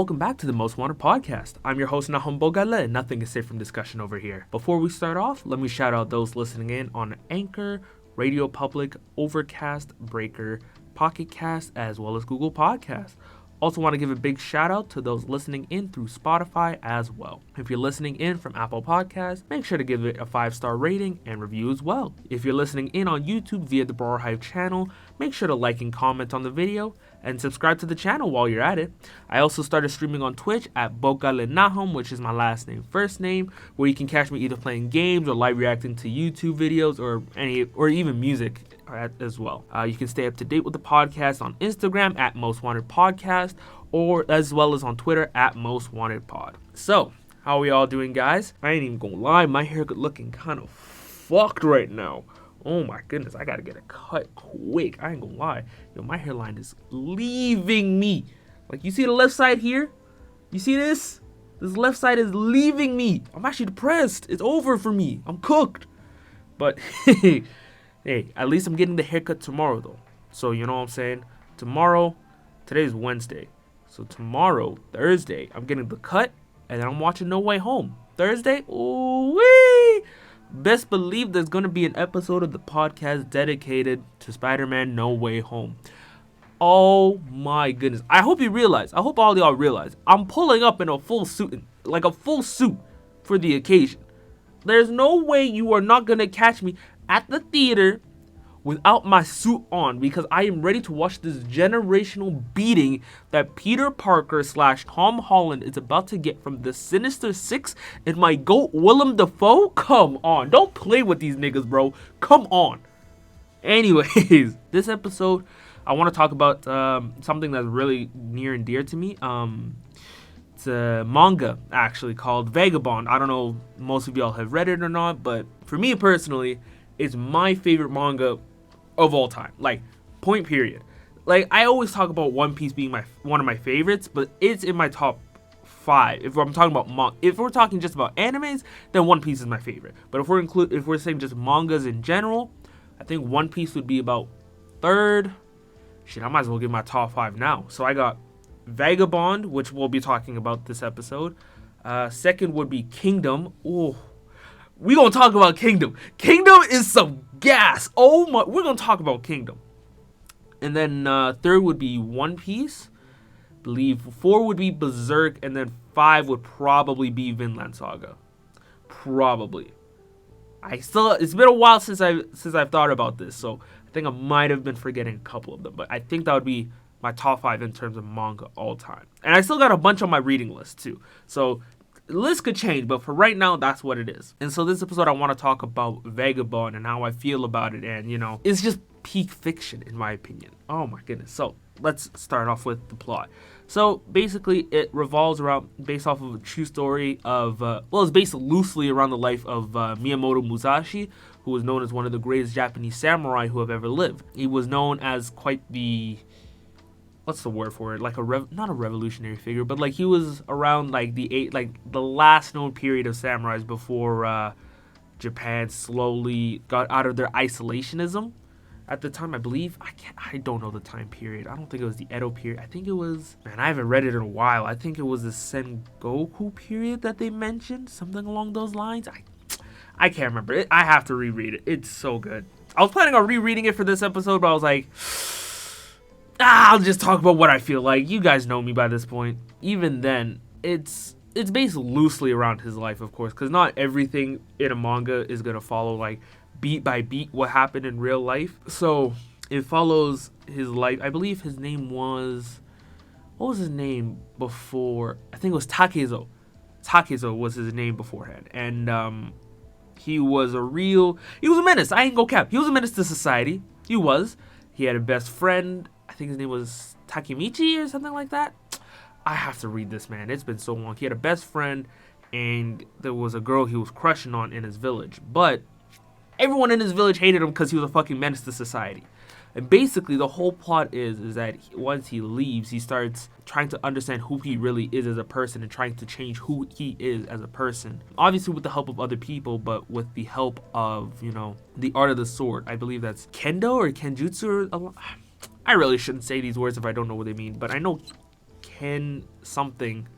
welcome back to the Most Wanted Podcast. I'm your host, Nahum Bogale, and nothing is safe from discussion over here. Before we start off, let me shout out those listening in on Anchor, Radio Public, Overcast, Breaker, Pocket Cast, as well as Google Podcasts. Also want to give a big shout out to those listening in through Spotify as well. If you're listening in from Apple Podcasts, make sure to give it a 5-star rating and review as well. If you're listening in on YouTube via the Brower Hive channel, make sure to like and comment on the video and subscribe to the channel while you're at it. I also started streaming on Twitch at Bogale Nahum, which is my last name, first name, where you can catch me either playing games or live reacting to YouTube videos or even music as well. You can stay up to date with the podcast on Instagram at Most Wanted Podcast, or as well as on Twitter at Most Wanted Pod. So, how are we all doing, guys? I ain't even gonna lie, my hair looking kind of fucked right now. Oh my goodness, I gotta get a cut quick. I ain't gonna lie. Yo, my hairline is leaving me. Like, you see the left side here? You see this? This left side is leaving me. I'm actually depressed. It's over for me. I'm cooked. But, hey, at least I'm getting the haircut tomorrow, though. So, you know what I'm saying? Today's Wednesday. So, tomorrow, Thursday, I'm getting the cut, and then I'm watching No Way Home. Thursday, ooh-wee! Best believe there's going to be an episode of the podcast dedicated to Spider-Man No Way Home. Oh my goodness. I hope all y'all realize, I'm pulling up in a full suit, like a full suit for the occasion. There's no way you are not going to catch me at the theater without my suit on, because I am ready to watch this generational beating that Peter Parker / Tom Holland is about to get from the Sinister Six and my GOAT Willem Dafoe. Come on, don't play with these niggas, bro. Come on. Anyways, this episode, I want to talk about something that's really near and dear to me. It's a manga, actually, called Vagabond. I don't know if most of y'all have read it or not, but for me personally, it's my favorite manga of all time, like, point period. Like, I always talk about One Piece being one of my favorites, but it's in my top 5. If I'm talking about if we're talking just about animes, then One Piece is my favorite. But if we're saying just mangas in general, I think One Piece would be about third. Shit, I might as well give my top 5 now. So I got Vagabond, which we'll be talking about this episode. Second would be Kingdom. Ooh. We gonna talk about Kingdom. Kingdom is some gas. Oh my, we're gonna talk about Kingdom. And then third would be One Piece. I believe 4 would be Berserk, and then 5 would probably be Vinland Saga. Probably. It's been a while since I've thought about this, so I think I might have been forgetting a couple of them, but I think that would be my top 5 in terms of manga all time. And I still got a bunch on my reading list too. So the list could change, but for right now, that's what it is. And so this episode, I want to talk about Vagabond and how I feel about it. And, you know, it's just peak fiction, in my opinion. Oh, my goodness. So let's start off with the plot. So basically, it revolves around, based off of a true story of, it's based loosely around the life of Miyamoto Musashi, who was known as one of the greatest Japanese samurai who have ever lived. He was known as quite the... what's the word for it? Like not a revolutionary figure, but like he was around like the last known period of samurais before Japan slowly got out of their isolationism. At the time, I believe, I don't know the time period. I don't think it was the Edo period. I think it was, man, I haven't read it in a while. I think it was the Sengoku period that they mentioned, something along those lines. I can't remember. I have to reread it. It's so good. I was planning on rereading it for this episode, but I was like, I'll just talk about what I feel like. You guys know me by this point. Even then, it's based loosely around his life, of course, because not everything in a manga is going to follow, like, beat by beat what happened in real life. So it follows his life. I believe his name was... what was his name before? I think it was Takezo. Takezo was his name beforehand. And he was a menace. I ain't gonna cap. He was a menace to society. He was. He had a best friend. I think his name was Takemichi or something like that. I have to read this, man. It's been so long. He had a best friend, and there was a girl he was crushing on in his village. But everyone in his village hated him because he was a fucking menace to society. And basically, the whole plot is that once he leaves, he starts trying to understand who he really is as a person and trying to change who he is as a person. Obviously, with the help of other people, but with the help of, you know, the art of the sword. I believe that's Kendo or Kenjutsu. I really shouldn't say these words if I don't know what they mean, but I know Ken something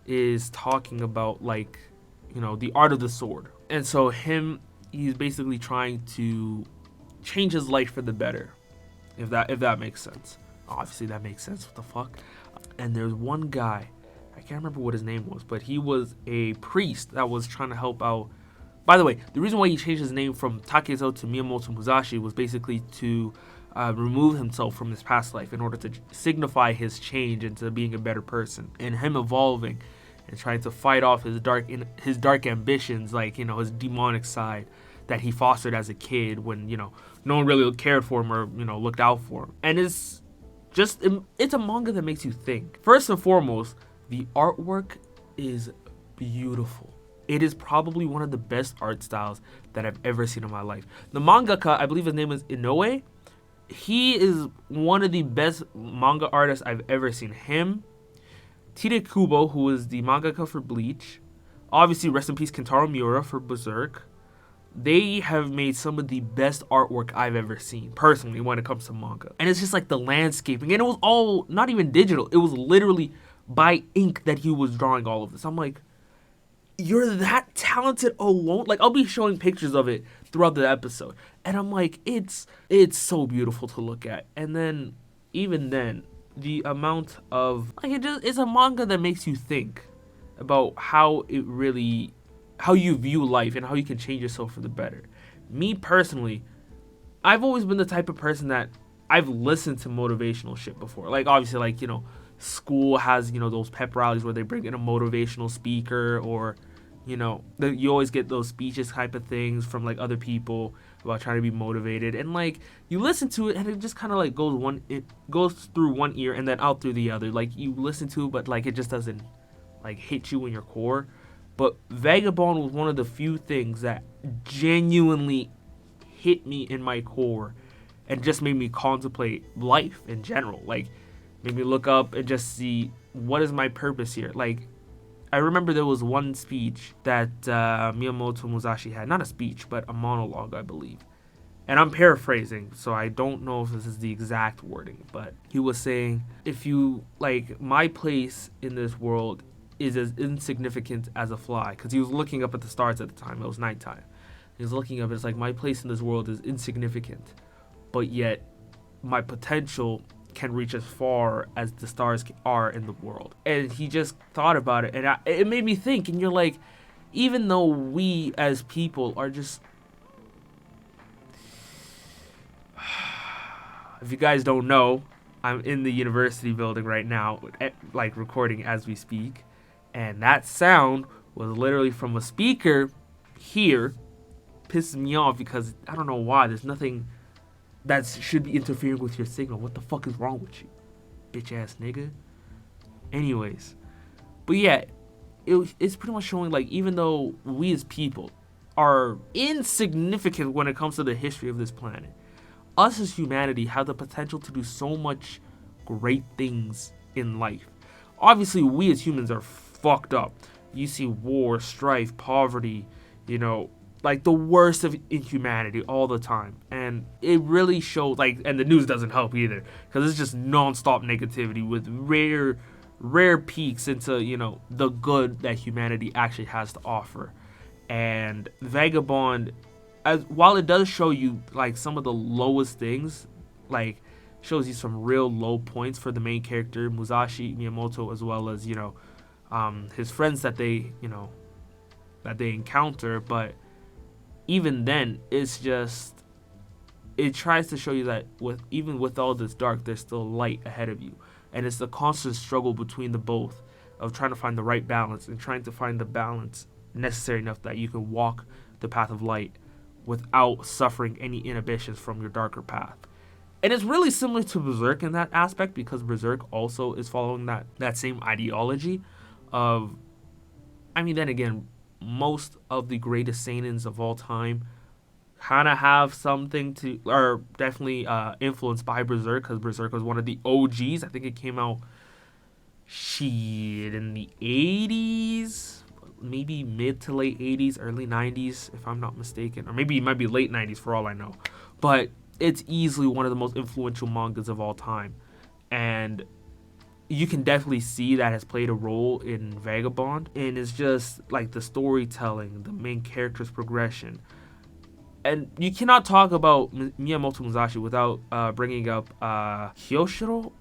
is talking about, like, the art of the sword. And so he's basically trying to change his life for the better, if that makes sense. Obviously that makes sense. What the fuck? And there's one guy, I can't remember what his name was, but he was a priest that was trying to help out. By the way, the reason why he changed his name from Takezo to Miyamoto Musashi was basically to remove himself from his past life in order to signify his change into being a better person, and him evolving and trying to fight off his dark ambitions, like, his demonic side that he fostered as a kid when, no one really cared for him or, looked out for him. And it's a manga that makes you think. First and foremost, the artwork is beautiful. It is probably one of the best art styles that I've ever seen in my life. The mangaka, I believe his name is Inoue. He is one of the best manga artists I've ever seen. Him, Tite Kubo, who is the mangaka for Bleach. Obviously, rest in peace, Kentaro Miura for Berserk. They have made some of the best artwork I've ever seen, personally, when it comes to manga. And it's just like the landscaping. And it was all, not even digital. It was literally by ink that he was drawing all of this. I'm like, you're that talented alone? Like, I'll be showing pictures of it throughout the episode. And I'm like, it's so beautiful to look at. And then, even then, the amount of, like, it's a manga that makes you think about how you view life and how you can change yourself for the better. Me personally, I've always been the type of person that I've listened to motivational shit before. Like, obviously, like, school has, those pep rallies where they bring in a motivational speaker, or, you always get those speeches type of things from, like, other people about trying to be motivated. And, like, you listen to it and it just kind of, like, goes through one ear and then out through the other. Like, you listen to it, but, like, it just doesn't, like, hit you in your core. But Vagabond was one of the few things that genuinely hit me in my core and just made me contemplate life in general. Like, made me look up and just see, what is my purpose here? Like, I remember there was one speech that Miyamoto Musashi had. Not a speech, but a monologue, I believe. And I'm paraphrasing, so I don't know if this is the exact wording. But he was saying, my place in this world is as insignificant as a fly. Because he was looking up at the stars at the time. It was nighttime. He was looking up, it's like, my place in this world is insignificant. But yet, my potential can reach as far as the stars are in the world. And he just thought about it, and it made me think. And you're like, even though we as people are just, if you guys don't know, I'm in the university building right now, like, recording as we speak, and that sound was literally from a speaker here. Pisses me off because I don't know why. There's nothing that should be interfering with your signal. What the fuck is wrong with you, bitch ass nigga? Anyways, but yeah, it's pretty much showing, like, even though we as people are insignificant when it comes to the history of this planet, us as humanity have the potential to do so much great things in life. Obviously, we as humans are fucked up. You see war, strife, poverty, like the worst of inhumanity all the time. And it really shows, like, and the news doesn't help either, because it's just non-stop negativity with rare peaks into, the good that humanity actually has to offer. And Vagabond, while it does show you, like, some of the lowest things, like, shows you some real low points for the main character, Musashi Miyamoto, as well as, his friends that they encounter. But even then, it's just, it tries to show you that even with all this dark, there's still light ahead of you. And it's the constant struggle between the both of trying to find the right balance and trying to find the balance necessary enough that you can walk the path of light without suffering any inhibitions from your darker path. And it's really similar to Berserk in that aspect, because Berserk also is following that same ideology of, I mean, then again, most of the greatest seinens of all time kind of have something to, or definitely influenced by Berserk, because Berserk was one of the OGs. I think it came out in the 80s, maybe mid to late 80s, early 90s, if I'm not mistaken. Or maybe it might be late 90s for all I know. But it's easily one of the most influential mangas of all time. And you can definitely see that has played a role in Vagabond, and it's just like the storytelling, the main character's progression. And you cannot talk about Miyamoto Musashi without bringing up Kyoshiro.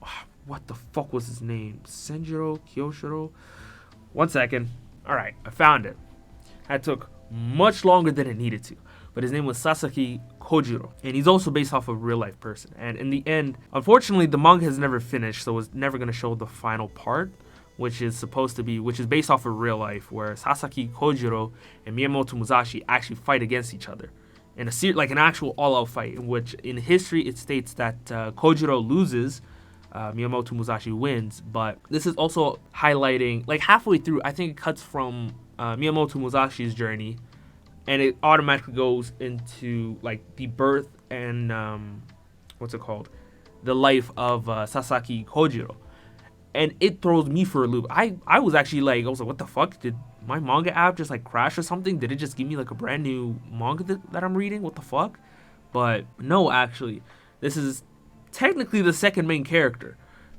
What the fuck was his name? Senjiro Kyoshiro? 1 second. All right, I found it. That took much longer than it needed to. But his name was Sasaki Kojiro, and he's also based off of a real life person. And in the end, unfortunately, the manga has never finished, so it's never going to show the final part, which is based off of real life, where Sasaki Kojiro and Miyamoto Musashi actually fight against each other in like an actual all-out fight, in which in history it states that Kojiro loses, Miyamoto Musashi wins. But this is also highlighting, like halfway through, I think it cuts from Miyamoto Musashi's journey, and it automatically goes into like the birth and the life of Sasaki Kojiro, and it throws me for a loop. I was like, what the fuck? Did my manga app just like crash or something? Did it just give me like a brand new manga that I'm reading? What the fuck? But no, actually, this is technically the second main character,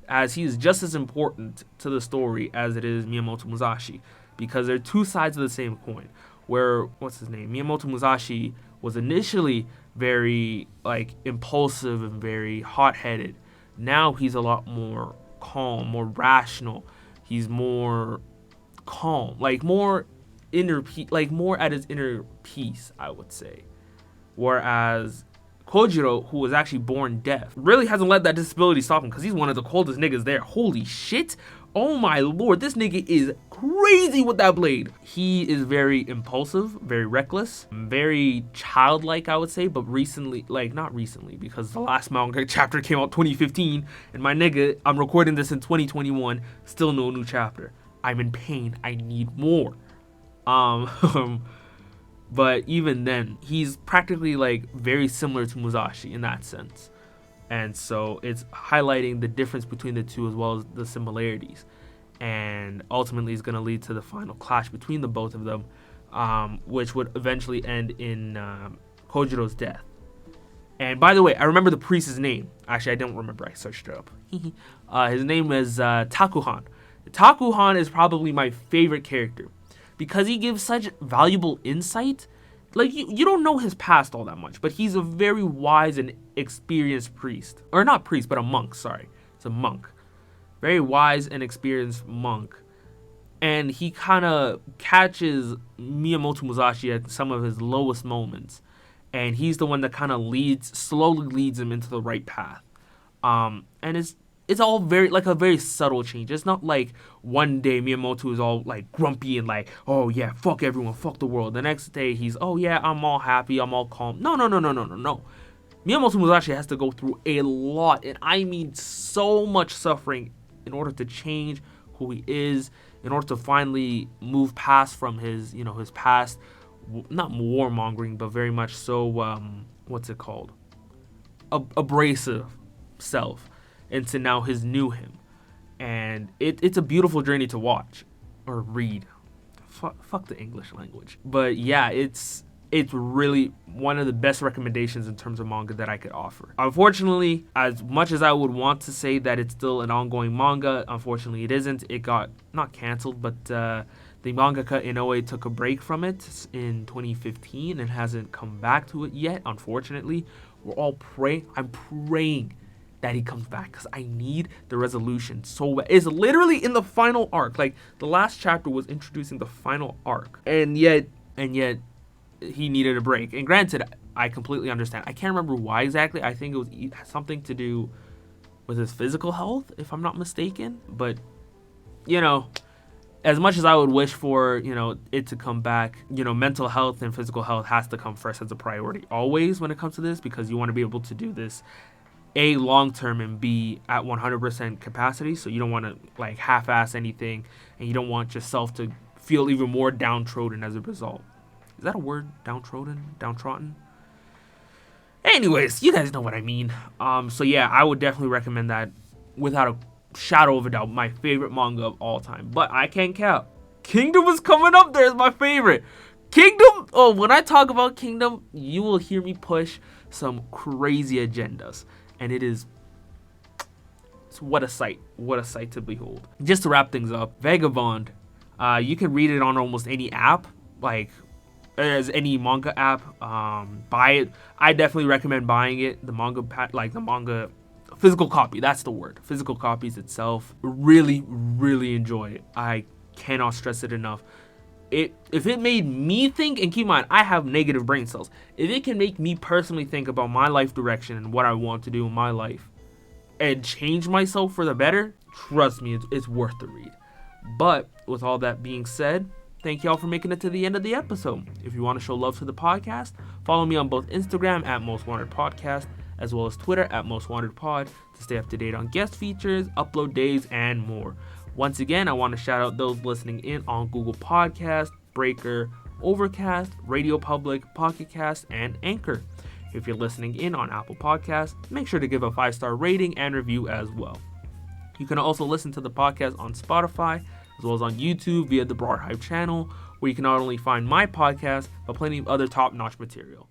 as he is just as important to the story as it is Miyamoto Musashi, because they're two sides of the same coin. Where, Miyamoto Musashi was initially very like impulsive and very hot-headed. Now he's a lot more calm, more rational. He's more calm, like more more at his inner peace, I would say. Whereas Kojiro, who was actually born deaf, really hasn't let that disability stop him, because he's one of the coldest niggas there. Holy shit. Oh my lord, this nigga is crazy with that blade. He is very impulsive, very reckless, very childlike, I would say, but not recently, because the last manga chapter came out 2015, and my nigga, I'm recording this in 2021, still no new chapter. I'm in pain, I need more. But even then, he's practically like very similar to Musashi in that sense. And so it's highlighting the difference between the two as well as the similarities. And ultimately is going to lead to the final clash between the both of them, which would eventually end in Kojiro's death. And by the way, I remember the priest's name. Actually, I don't remember. I searched it up. His name is Takuhan. Takuhan is probably my favorite character, because he gives such valuable insight. Like, you don't know his past all that much, but he's a very wise and experienced priest. Or not priest, but a monk, sorry. It's a monk. Very wise and experienced monk. And he kind of catches Miyamoto Musashi at some of his lowest moments. And he's the one that kind of slowly leads him into the right path. And it's all very subtle change. It's not like one day Miyamoto is all like grumpy and like, oh yeah, fuck everyone, fuck the world. The next day he's, oh yeah, I'm all happy, I'm all calm. No. Miyamoto Musashi has to go through a lot, and I mean so much suffering, in order to change who he is, in order to finally move past from his past, not warmongering, but very much so, abrasive self, into now his new him. And it's a beautiful journey to watch or read. Fuck the English language. But yeah, it's really one of the best recommendations in terms of manga that I could offer. Unfortunately, as much as I would want to say that it's still an ongoing manga, unfortunately it isn't. It got not canceled, but the mangaka Inoue took a break from it in 2015 and hasn't come back to it yet, unfortunately. I'm praying that he comes back, because I need the resolution so bad. It's literally in the final arc. Like, the last chapter was introducing the final arc, and yet he needed a break. And granted, I completely understand. I can't remember why exactly. I think it was something to do with his physical health, if I'm not mistaken. But as much as I would wish for it to come back, mental health and physical health has to come first as a priority always when it comes to this, because you want to be able to do this A, long term, and B, at 100% capacity. So you don't want to like half-ass anything, and you don't want yourself to feel even more downtrodden as a result. Is that a word? Downtrodden? Anyways, you guys know what I mean. So yeah, I would definitely recommend that without a shadow of a doubt. My favorite manga of all time. But I can't cap. Kingdom is coming up there as my favorite. Kingdom? Oh, when I talk about Kingdom, you will hear me push some crazy agendas. And it is what a sight to behold. Just to wrap things up, Vagabond, you can read it on almost any app, like as any manga app. Buy it. I definitely recommend buying it. The manga physical copy, that's the word. Physical copies itself. Really, really enjoy it. I cannot stress it enough. If it made me think, and keep in mind, I have negative brain cells. If it can make me personally think about my life direction and what I want to do in my life and change myself for the better, trust me, it's worth the read. But with all that being said, thank y'all for making it to the end of the episode. If you want to show love to the podcast, follow me on both Instagram at Most Wanted Podcast, as well as Twitter at Most Wanted Pod to stay up to date on guest features, upload days, and more. Once again, I want to shout out those listening in on Google Podcast, Breaker, Overcast, Radio Public, Pocket Cast, and Anchor. If you're listening in on Apple Podcasts, make sure to give a 5-star rating and review as well. You can also listen to the podcast on Spotify, as well as on YouTube via the Broad Hype channel, where you can not only find my podcast, but plenty of other top-notch material.